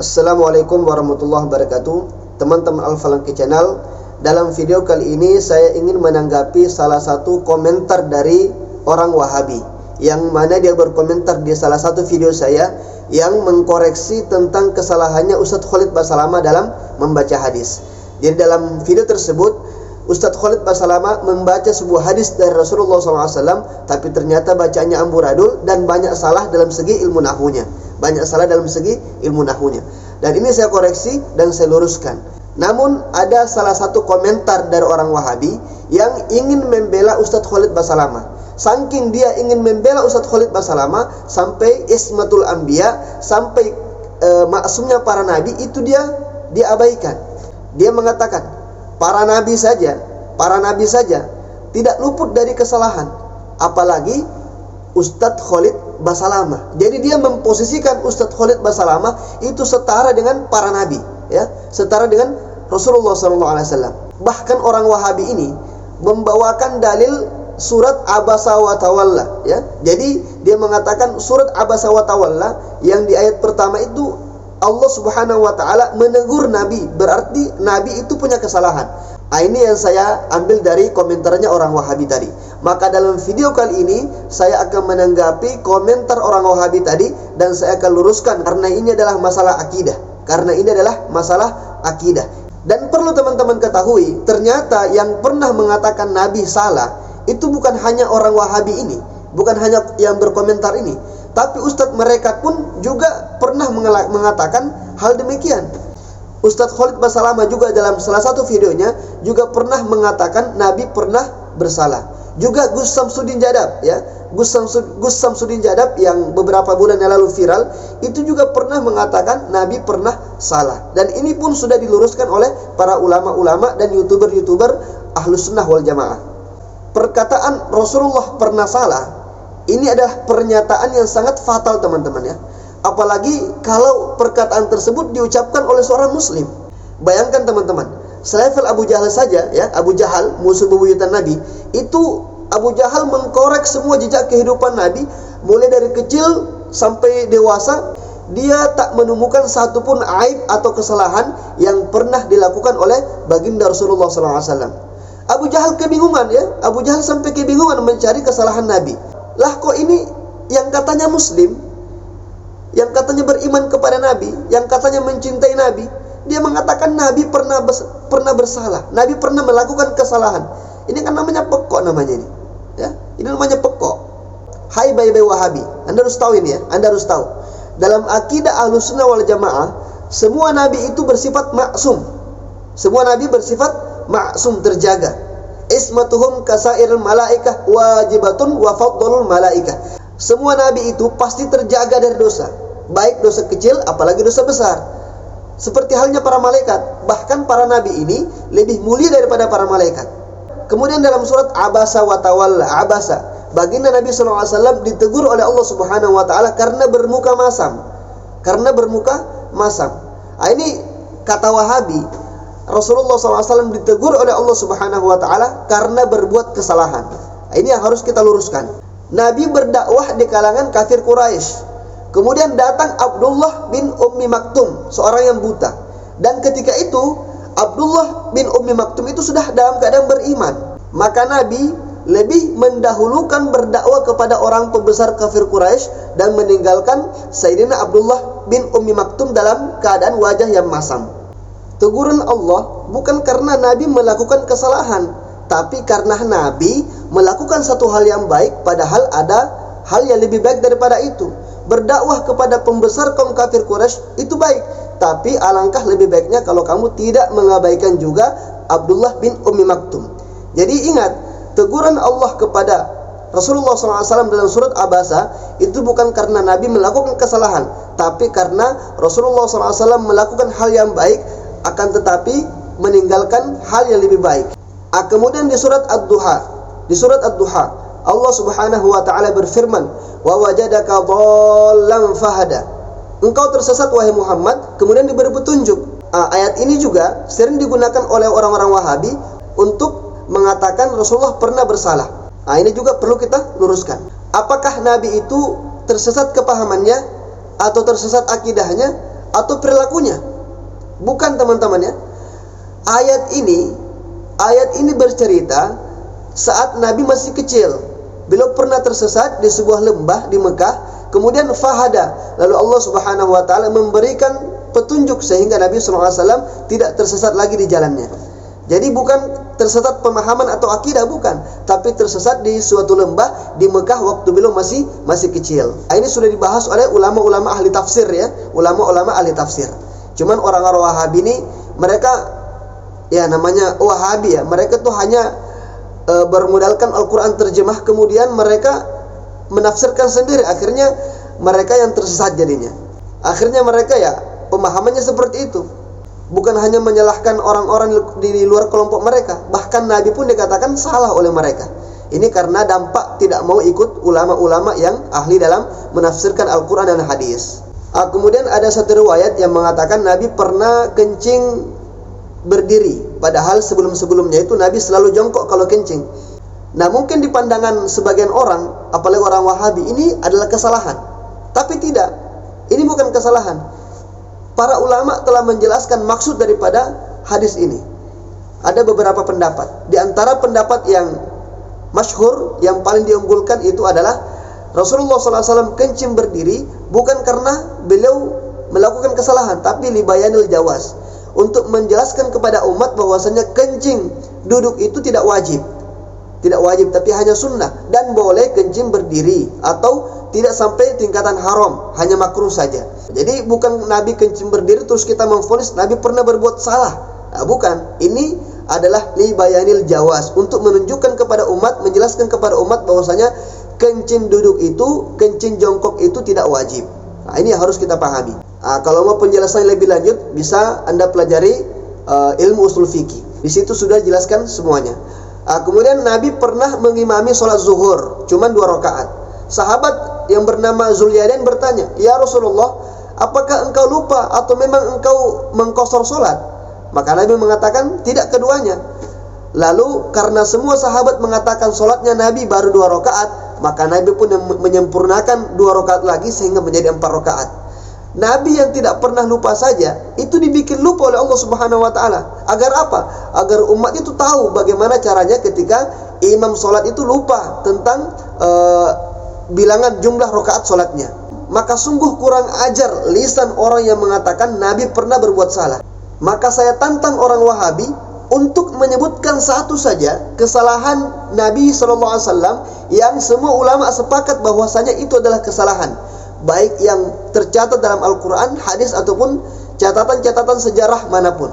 Assalamualaikum warahmatullahi wabarakatuh. Teman-teman Al-Falaki Channel, dalam video kali ini saya ingin menanggapi salah satu komentar dari orang Wahabi, yang mana dia berkomentar di salah satu video saya yang mengkoreksi tentang kesalahannya Ustadz Khalid Basalamah dalam membaca hadis. Jadi dalam video tersebut Ustadz Khalid Basalamah membaca sebuah hadis dari Rasulullah SAW, tapi ternyata bacanya amburadul dan banyak salah dalam segi ilmu nahunya. Dan ini saya koreksi dan saya luruskan. Namun ada salah satu komentar dari orang Wahabi yang ingin membela Ustadz Khalid Basalamah. Saking dia ingin membela Ustadz Khalid Basalamah sampai ismatul anbiya, sampai maksumnya para nabi itu dia abaikan. Dia mengatakan para nabi saja tidak luput dari kesalahan, apalagi Ustadz Khalid Basalamah. Jadi dia memposisikan Ustadz Khalid Basalamah itu setara dengan para nabi, ya, setara dengan Rasulullah SAW. Bahkan orang Wahabi ini membawakan dalil surat Abasa wa Tawalla, ya. Jadi dia mengatakan surat Abasa wa Tawalla yang di ayat pertama itu Allah Subhanahu wa taala menegur nabi, berarti nabi itu punya kesalahan. Ini yang saya ambil dari komentarnya orang Wahabi tadi. Maka dalam video kali ini saya akan menanggapi komentar orang Wahabi tadi dan saya akan luruskan karena ini adalah masalah akidah. Dan perlu teman-teman ketahui, ternyata yang pernah mengatakan nabi salah itu bukan hanya orang Wahabi ini, bukan hanya yang berkomentar ini, tapi ustadz mereka pun juga pernah mengatakan hal demikian. Ustadz Khalid Basalamah juga dalam salah satu videonya juga pernah mengatakan Nabi pernah bersalah. Juga Gus Samsudin Jadab, ya, Gus Samsudin Jadab yang beberapa bulan yang lalu viral, itu juga pernah mengatakan Nabi pernah salah. Dan ini pun sudah diluruskan oleh para ulama-ulama dan youtuber Ahlus Sunnah wal Jamaah. Perkataan Rasulullah pernah salah ini adalah pernyataan yang sangat fatal, teman-teman, ya. Apalagi kalau perkataan tersebut diucapkan oleh seorang muslim. Bayangkan teman-teman, selevel Abu Jahal saja, ya, Abu Jahal, musuh bebuyutan Nabi, itu Abu Jahal mengkorek semua jejak kehidupan Nabi, mulai dari kecil sampai dewasa. Dia tak menemukan satupun aib atau kesalahan yang pernah dilakukan oleh baginda Rasulullah SAW. Abu Jahal kebingungan, ya, Abu Jahal sampai kebingungan mencari kesalahan Nabi. Lah kok ini yang katanya muslim, yang katanya beriman kepada Nabi, yang katanya mencintai Nabi, dia mengatakan Nabi pernah bersalah, Nabi pernah melakukan kesalahan. Ini kan namanya pekok namanya ini, ya. Ini namanya pekok. Hai bayi-bayi Wahabi, Anda harus tahu ini, ya. Anda harus tahu. Dalam akidah Ahlus Sunnah wal Jamaah, semua nabi itu bersifat maksum. Semua nabi bersifat maksum, terjaga. Ismatuhum kasairil malaikah wajibatun wa faddalul malaikah. Semua nabi itu pasti terjaga dari dosa, baik dosa kecil apalagi dosa besar. Seperti halnya para malaikat, bahkan para nabi ini lebih mulia daripada para malaikat. Kemudian dalam surat Abasa wa Tawalla, Abasa, baginda Nabi SAW ditegur oleh Allah Subhanahu wa taala karena bermuka masam. Ini kata Wahabi, Rasulullah SAW ditegur oleh Allah Subhanahu wa taala karena berbuat kesalahan. Ini yang harus kita luruskan. Nabi berdakwah di kalangan kafir Quraisy. Kemudian datang Abdullah bin Ummi Maktum, seorang yang buta. Dan ketika itu Abdullah bin Ummi Maktum itu sudah dalam keadaan beriman. Maka Nabi lebih mendahulukan berdakwah kepada orang pembesar kafir Quraisy dan meninggalkan Sayyidina Abdullah bin Ummi Maktum dalam keadaan wajah yang masam. Teguran Allah bukan karena Nabi melakukan kesalahan, tapi karena Nabi melakukan satu hal yang baik, padahal ada hal yang lebih baik daripada itu. Berdakwah kepada pembesar kaum kafir Quraisy itu baik, tapi alangkah lebih baiknya kalau kamu tidak mengabaikan juga Abdullah bin Ummi Maktum. Jadi ingat, teguran Allah kepada Rasulullah SAW dalam surat Abasa itu bukan karena Nabi melakukan kesalahan, tapi karena Rasulullah SAW melakukan hal yang baik, akan tetapi meninggalkan hal yang lebih baik. Kemudian di surat Ad-Duha, Allah Subhanahu wa taala berfirman, "Wa wajadaka dhallan fahada." Engkau tersesat wahai Muhammad, kemudian diberi petunjuk. Ayat ini juga sering digunakan oleh orang-orang Wahabi untuk mengatakan Rasulullah pernah bersalah. Ini juga perlu kita luruskan. Apakah Nabi itu tersesat kepahamannya atau tersesat akidahnya atau perilakunya. Bukan, teman-teman ya. Ayat ini bercerita saat Nabi masih kecil. Beliau pernah tersesat di sebuah lembah di Mekah, kemudian fahada, lalu Allah Subhanahu wa taala memberikan petunjuk sehingga Nabi sallallahu alaihi wasallam tidak tersesat lagi di jalannya. Jadi bukan tersesat pemahaman atau akidah, bukan, tapi tersesat di suatu lembah di Mekah waktu beliau masih kecil. Ini sudah dibahas oleh ulama-ulama ahli tafsir ya, ulama-ulama ahli tafsir. Cuman orang-orang Wahabi ini, mereka ya namanya Wahabi ya, mereka tuh hanya bermodalkan Al-Quran terjemah, kemudian mereka menafsirkan sendiri, akhirnya mereka yang tersesat jadinya. Akhirnya mereka ya pemahamannya seperti itu. Bukan hanya menyalahkan orang-orang di luar kelompok mereka, bahkan Nabi pun dikatakan salah oleh mereka. Ini karena dampak tidak mau ikut ulama-ulama yang ahli dalam menafsirkan Al-Quran dan hadis. Kemudian ada satu riwayat yang mengatakan Nabi pernah kencing berdiri, padahal sebelum-sebelumnya itu Nabi selalu jongkok kalau kencing. Nah, mungkin di pandangan sebagian orang, apalagi orang Wahabi, ini adalah kesalahan. Tapi tidak, ini bukan kesalahan. Para ulama telah menjelaskan maksud daripada hadis ini. Ada beberapa pendapat. Di antara pendapat yang masyhur, yang paling diunggulkan itu adalah Rasulullah SAW kencing berdiri bukan karena beliau melakukan kesalahan, tapi libayanil jawaz, untuk menjelaskan kepada umat bahwasanya kencing duduk itu tidak wajib. Tidak wajib, tapi hanya sunnah, dan boleh kencing berdiri, atau tidak sampai tingkatan haram, hanya makruh saja. Jadi bukan Nabi kencing berdiri terus kita memvonis Nabi pernah berbuat salah. Nah, bukan. Ini adalah libayanil jawaz, untuk menunjukkan kepada umat, menjelaskan kepada umat bahwasanya kencing duduk itu, kencing jongkok itu tidak wajib. Nah, ini yang harus kita pahami. Kalau mau penjelasan lebih lanjut, bisa Anda pelajari ilmu usul fikih. Di situ sudah jelaskan semuanya. Kemudian Nabi pernah mengimami sholat zuhur, cuman 2 rakaat. Sahabat yang bernama Zulyadain bertanya, "Ya Rasulullah, apakah engkau lupa atau memang engkau mengqashar sholat?" Maka Nabi mengatakan, "Tidak, keduanya." Lalu karena semua sahabat mengatakan sholatnya Nabi baru 2 rakaat, maka Nabi pun menyempurnakan 2 rakaat lagi sehingga menjadi 4 rakaat. Nabi yang tidak pernah lupa saja itu dibikin lupa oleh Allah Subhanahu wa taala. Agar apa? Agar umat itu tahu bagaimana caranya ketika imam sholat itu lupa tentang bilangan jumlah rakaat sholatnya. Maka sungguh kurang ajar lisan orang yang mengatakan Nabi pernah berbuat salah. Maka saya tantang orang Wahabi untuk menyebutkan satu saja kesalahan Nabi SAW yang semua ulama sepakat bahwasanya itu adalah kesalahan, baik yang tercatat dalam Al-Quran, hadis, ataupun catatan-catatan sejarah manapun.